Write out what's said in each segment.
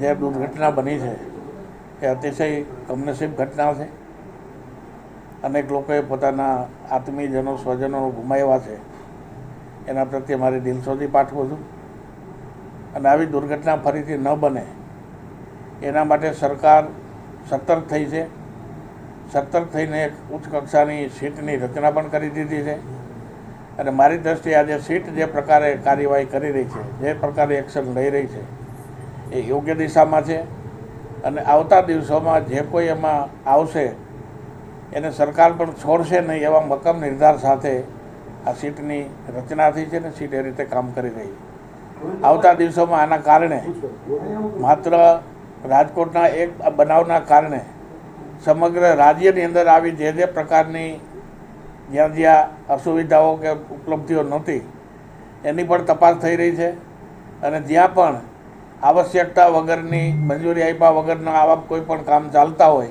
જે દુર્ઘટના બની છે એ અતિશય કમનસીબ ઘટના છે. અનેક લોકોએ પોતાના આત્મીયજનો સ્વજનો ગુમાવ્યા છે. એના પ્રત્યે મારી દિલસોજી પાઠવું છું. અને આવી દુર્ઘટના ફરીથી ન બને એના માટે સરકાર સતર્ક થઈ છે. સતર્ક થઈને એક ઉચ્ચ કક્ષાની સીટની રચના પણ કરી દીધી છે. અને મારી દ્રષ્ટિએ આજે સીટ જે પ્રકારે કાર્યવાહી કરી રહી છે, જે પ્રકારે એક્શન લઈ રહી છે, એ યોગ્ય દિશામાં છે. અને આવતા દિવસોમાં જે કોઈ એમાં આવશે એને સરકાર પણ છોડશે નહીં એવા મક્કમ નિર્ધાર સાથે આ સીટની રચના થઈ છે ને સીટ એ રીતે કામ કરી રહી છે. આવતા દિવસોમાં આના કારણે માત્ર રાજકોટના એક બનાવના કારણે સમગ્ર રાજ્યની અંદર આવી જે પ્રકારની જ્યાં અસુવિધાઓ કે ઉપલબ્ધિઓ નહોતી એની પણ તપાસ થઈ રહી છે. અને જ્યાં પણ આવશ્યકતા વગરની મંજૂરી આપ્યા વગરના આવા કોઈ પણ કામ ચાલતા હોય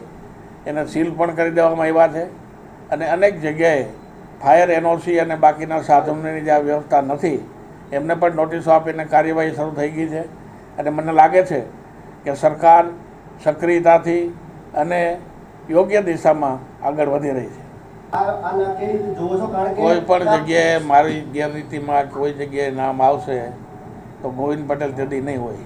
એને સીલ પણ કરી દેવામાં આવ્યા છે. અને અનેક જગ્યાએ ફાયર એનઓસી અને બાકીના સાધનોની જે વ્યવસ્થા નથી એમને પણ નોટિસો આપીને કાર્યવાહી શરૂ થઈ ગઈ છે. અને મને લાગે છે કે સરકાર સક્રિયતાથી અને યોગ્ય દિશામાં આગળ વધી રહી છે. કોઈ પણ જગ્યાએ મારી ગેરરીતિમાં કોઈ જગ્યાએ નામ આવશે તો ગોવિંદ પટેલ જદી નહીં હોય.